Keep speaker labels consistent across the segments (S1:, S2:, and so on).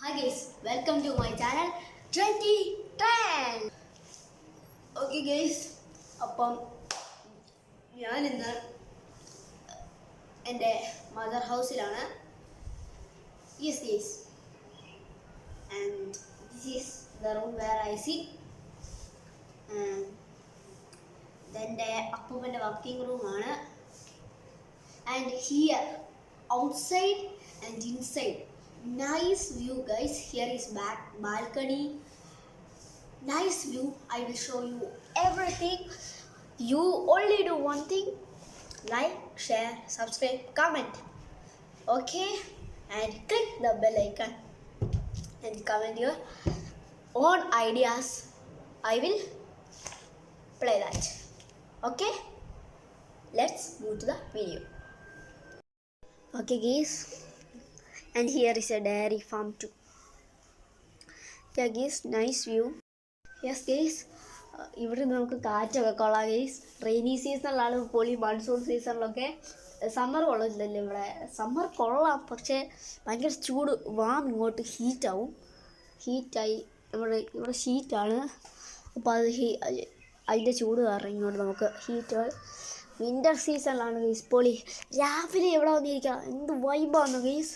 S1: Hi guys, welcome to my channel 2010. Okay guys, അപ്പം ഞാൻ ഇന്ന് എൻ്റെ mother ഹൗസിലാണ്. Yes guys, and this is the room where I sit. And എൻ്റെ അപ്പൂപ്പൻ്റെ working റൂമാണ്. And here, outside and inside, nice view guys. Here is balcony, nice view. I will show you everything. You only do one thing: like, share, subscribe, comment, okay, and click the bell icon and comment your own ideas. I will play that. Okay, let's move to the video. Okay guys, and here is a dairy farm too. Yeah guys, nice view. Yes guys, ഇവിടെ നമുക്ക് കാറ്റൊക്കെ കൊള്ളാം guys. Rainy സീസണിലാണ് പൊളി. Monsoon സീസണിലൊക്കെ summer കൊള്ളില്ലല്ലോ ഇവിടെ. Summer കൊള്ളാം, പക്ഷേ ഭയങ്കര ചൂട്. ഇങ്ങോട്ട് ഹീറ്റായി ഇവിടെ ഷീറ്റാണ്. അപ്പോൾ അതിൻ്റെ ചൂട് കാരണം ഇങ്ങോട്ട് നമുക്ക് ഹീറ്റ്. വിൻ്റർ സീസണിലാണ് ഗൈസ് പൊളി. രാവിലെ എവിടെ വന്നിരിക്കാം, എന്ത് വൈബാണ് ഗൈസ്.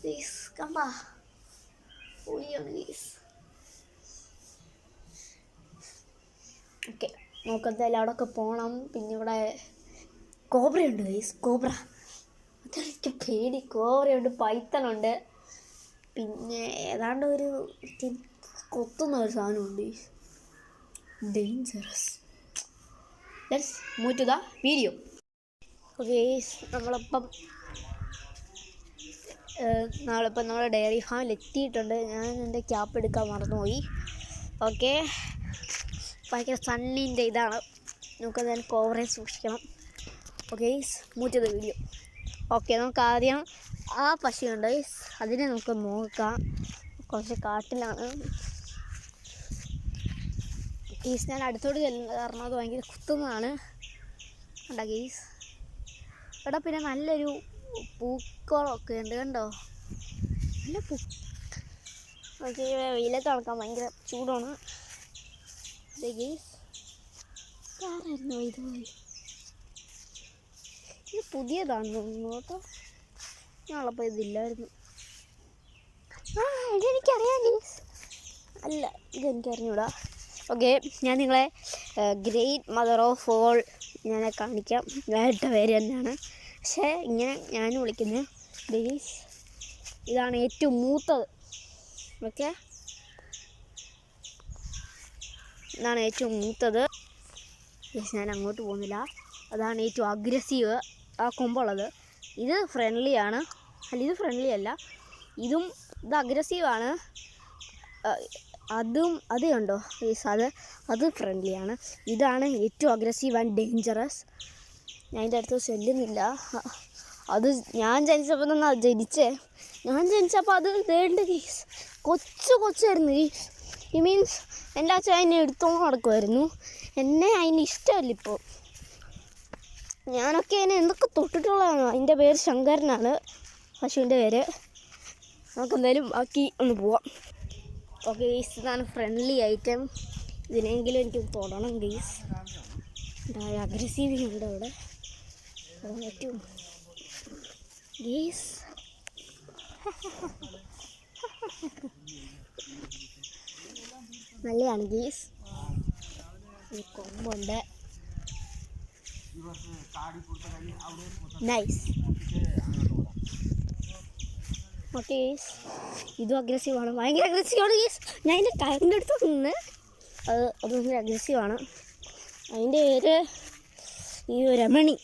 S1: ഗൈസ് കണ്ടാ പൊളിയാണ് ഗൈസ്. ഓക്കെ, നമുക്കെന്തായാലും അവിടെയൊക്കെ പോകണം. പിന്നെ ഇവിടെ കോബ്രയുണ്ട് ഗൈസ്, കോബ്ര. അതെനിക്ക് പേടി. കോബ്രയുണ്ട്, പൈത്തനുണ്ട്, പിന്നെ ഏതാണ്ട് ഒരു കൊത്തുന്ന ഒരു സാധനമുണ്ട്. Dangerous. Let's move to the video. Okay, നമ്മളിപ്പം നമ്മുടെ ഡയറി ഫാമിൽ എത്തിയിട്ടുണ്ട്. ഞാൻ എൻ്റെ ക്യാപ്പ് എടുക്കാൻ മറന്നുപോയി. ഓക്കെ, ഭയങ്കര സണ്ണിൻ്റെ ഇതാണ്. നമുക്കതിന് കോവറെ സൂക്ഷിക്കണം. Okay, move to the video. Okay, നമുക്ക് ആദ്യം ആ പശുവുണ്ട്, അതിനെ നമുക്ക് നോക്കാം. കുറച്ച് കാട്ടിലാണ് ഗീസ്. ഞാൻ അടുത്തോട്ട് ചെല്ലുന്നത് കാരണം അത് ഭയങ്കര കുത്തുന്നതാണ്. കണ്ടോ ഗീസ്, ഇവിടെ പിന്നെ നല്ലൊരു പൂക്കളൊക്കെ ഉണ്ട്, കണ്ടോ, നല്ല ഓക്കെ. വെയിലത്ത് നടക്കാൻ ഭയങ്കര ചൂടാണ് ഗീസ്. ആരായിരുന്നു ഇതുപോലെ? ഇത് പുതിയതാണ് തോന്നുന്നു കേട്ടോ. ഞാനുള്ളപ്പോൾ ഇതില്ലായിരുന്നു. ഇതെനിക്കറിയാം ഗീസ്. അല്ല, ഇതെനിക്കറിഞ്ഞൂടാ. ഓക്കെ, ഞാൻ നിങ്ങളെ ഗ്രേറ്റ് മദർ ഓഫ് ഓൾ ഞാൻ കാണിക്കാം. വേട്ട പേര് തന്നെയാണ്, പക്ഷേ ഇങ്ങനെ ഞാൻ വിളിക്കുന്നത് ഗ്രേസ്. ഇതാണ് ഏറ്റവും മൂത്തത്. ഓക്കെ, ഇതാണ് ഏറ്റവും മൂത്തത്. ഞാൻ അങ്ങോട്ട് പോകുന്നില്ല. അതാണ് ഏറ്റവും അഗ്രസീവ്, ആ കൊമ്പുള്ളത്. ഇത് ഫ്രണ്ട്ലിയാണ്. ഇത് ഫ്രണ്ട്ലി അല്ല. ഇത് അഗ്രസീവാണ്. അത് കണ്ടോ അത് ഫ്രണ്ട്ലിയാണ്. ഇതാണ് ഏറ്റവും അഗ്രസീവ് ആൻഡ് ഡേഞ്ചറസ്. ഞാൻ അതിൻ്റെ അടുത്ത് ചെല്ലുന്നില്ല. അത് ഞാൻ ജനിച്ചപ്പോൾ അത് വേണ്ട കേസ്. കൊച്ചായിരുന്നു കേസ്. മീൻസ് എൻ്റെ അച്ഛൻ അതിനെ എടുത്തോണ്ട് നടക്കുമായിരുന്നു. എന്നെ അതിന് ഇഷ്ടമല്ല ഇപ്പോൾ. ഞാനൊക്കെ അതിനെ എന്തൊക്കെ തൊട്ടിട്ടുള്ളതാണ്. അതിൻ്റെ പേര് ശങ്കരനാണ്, പശുവിൻ്റെ പേര്. നമുക്കെന്തായാലും ബാക്കി ഒന്ന് പോവാം. ഓക്കെ ഗീസ്, ഇതാണ് ഫ്രണ്ട്ലി ഐറ്റം. ഇതിനെങ്കിലും എനിക്ക് തൊടണം ഗീസ്. അഗ്രസീവ് ഉണ്ട് അവിടെ. ഏറ്റവും ഗീസ് നല്ലതാണ് ഗീസ്. കൊമ്പുണ്ട്, നൈസ്. ഓക്കെ ഗീസ്, ഇതും അഗ്രസീവാണ്, ഭയങ്കര അഗ്രസീവാണ് ഗീസ്. ഞാൻ അതിൻ്റെ ടയറിൻ്റെ അടുത്ത് നിന്ന് അത് ഭയങ്കര അഗ്രസീവാണ്. അതിൻ്റെ പേര് Ramani.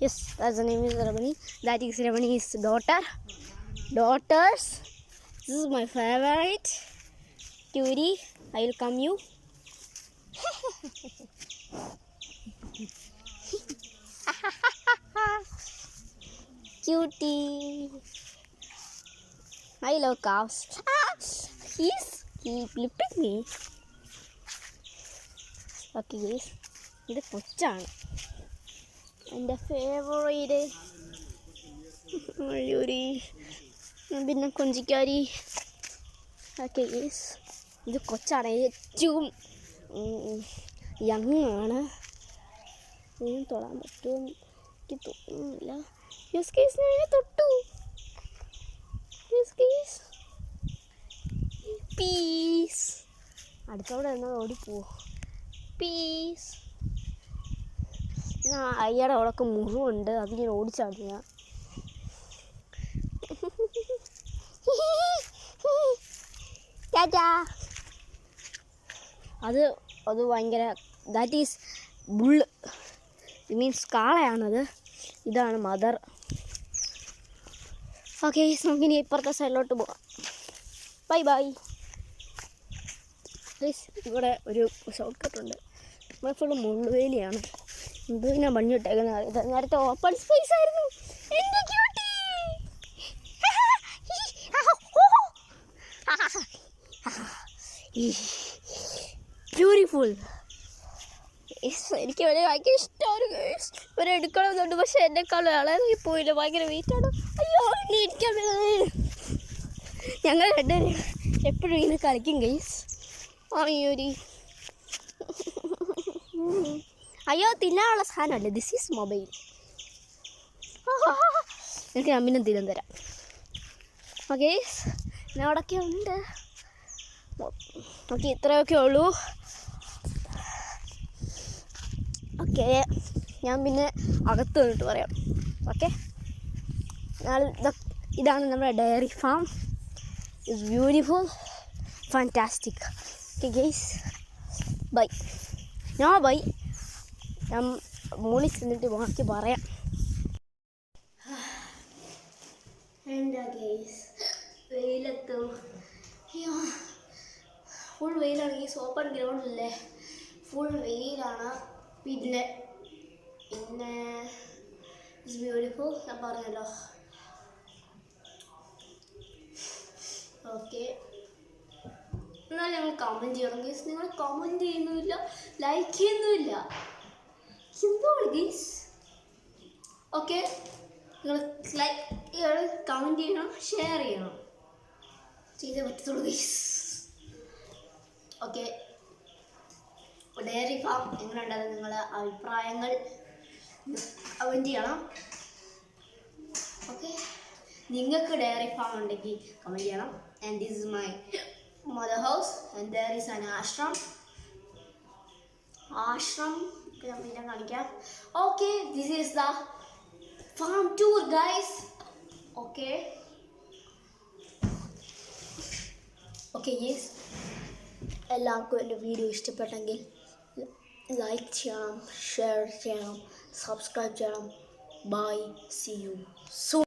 S1: Yes, that's the name is Ramani. That is Ramani's daughters. This is my favourite cutie. I will come you. Cutie. I love cows. He's flipping me. Okay guys, ഇത് കൊച്ചാണ് എൻ്റെ ഫേവറേറ്റ്. മയൂരി പിന്നെ കൊഞ്ചിക്കാരി. ഓക്കെ ഗൈസ്, ഇത് കൊച്ചാണ്, ഏറ്റവും യങ്ങാണ്. ഇതിന് തൊടാൻ പറ്റുമോ എനിക്ക് തോന്നുന്നില്ല. യെസ് ഗൈസ്, ഞാൻ തൊട്ടു. Yes guys, piece. അടുത്തോടെ എന്നാൽ ഓടിപ്പോവോ? പീസ്. അയ്യടെ അവിടെയൊക്കെ മുറിവുണ്ട്, അത് ഞാൻ ഓടിച്ചാടി. ഞാൻ അത് ഭയങ്കര, that is bull, it means കാളയാണത്. ഇതാണ് മദർ. ഓക്കെ, നമുക്കിനി ഇപ്പുറത്തെ സൈഡിലോട്ട് പോകാം. Bye bye. ഇവിടെ ഒരു ഷോർട്ട് കട്ടുണ്ട്. ഇവിടെ ഫുള്ള് മുള്ളുവേലിയാണ്. എന്തിനാ മഞ്ഞ് ഇട്ടേക്കുന്നത്? ഇത് നേരത്തെ ഓപ്പൺ സ്പേസ് ആയിരുന്നു. ബ്യൂട്ടിഫുൾ. എനിക്ക് വളരെ ഭയങ്കര ഇഷ്ടമാണ്. ഇവരെ എടുക്കണമെന്നുണ്ട്, പക്ഷെ എന്നെക്കാളും ഇളകി പോയില്ല. ഭയങ്കര വെയിറ്റാണ്. അയ്യോ, ഇരിക്കാൻ ഞങ്ങൾ രണ്ടുപേരും എപ്പോഴും ഇങ്ങനെ കളിക്കും ഗൈസ്. അയ്യോരി, അയ്യോ തിന്നാനുള്ള സാധനമല്ലേ, ദിസ് ഈസ് മൊബൈൽ. എനിക്ക് ഞാൻ പിന്നെ തിരിഞ്ഞു തരാം. ഓക്കെ, പിന്നെ അവിടെയൊക്കെ ഉണ്ട്. ഓക്കെ, ഇത്രയൊക്കെ ഉള്ളൂ. ഓക്കെ, ഞാൻ പിന്നെ അകത്ത് വന്നിട്ട് പറയാം. ഓക്കെ, ഇതാണ് നമ്മുടെ dairy farm. It's beautiful, fantastic. Okay guys, bye. Bye. ഞാൻ മുകളിൽ ചെന്നിട്ട് ബാക്കി പറയാം. എന്താ ഗൈസ്, വെയിലെത്തും. ഫുൾ വെയിലാണ് ഗൈസ്. ഓപ്പൺ ഗ്രൗണ്ടിലല്ലേ, ഫുൾ വെയിലാണ്. പിന്നെ ഇറ്റ്സ് ബ്യൂട്ടിഫുൾ, ഞാൻ പറഞ്ഞല്ലോ. ഓക്കെ, എന്നാൽ ഞങ്ങൾ കമൻറ്റ് ചെയ്യണം ഗൈസ്. നിങ്ങൾ കമൻറ്റ് ചെയ്യുന്നുമില്ല, ലൈക്ക് ചെയ്യുന്നുമില്ല. എന്താണ് ഗൈസ്? ഓക്കെ, നിങ്ങൾ ലൈക്ക് ചെയ്യണം, കമൻറ്റ് ചെയ്യണം, ഷെയർ ചെയ്യണം. ചെയ്തേ പറ്റത്തുള്ളൂ ഗൈസ്. ഓക്കെ, ഡയറി ഫാം എങ്ങനെയുണ്ടായിരുന്നു? നിങ്ങളുടെ അഭിപ്രായങ്ങൾ കമൻറ്റ് ചെയ്യണം. ഓക്കെ, നിങ്ങൾക്ക് ഡയറി ഫാം ഉണ്ടെങ്കിൽ കമൻറ്റ് ചെയ്യണം. And this is my mother house and there is an ashram പിന്നെ കാണിക്കാം. Okay, this is the farm tour guys. Okay yes, എല്ലാവർക്കും എൻ്റെ വീഡിയോ ഇഷ്ടപ്പെട്ടെങ്കിൽ ലൈക്ക് ചെയ്യണം, ഷെയർ ചെയ്യണം, സബ്സ്ക്രൈബ് ചെയ്യണം. Bye, see you soon.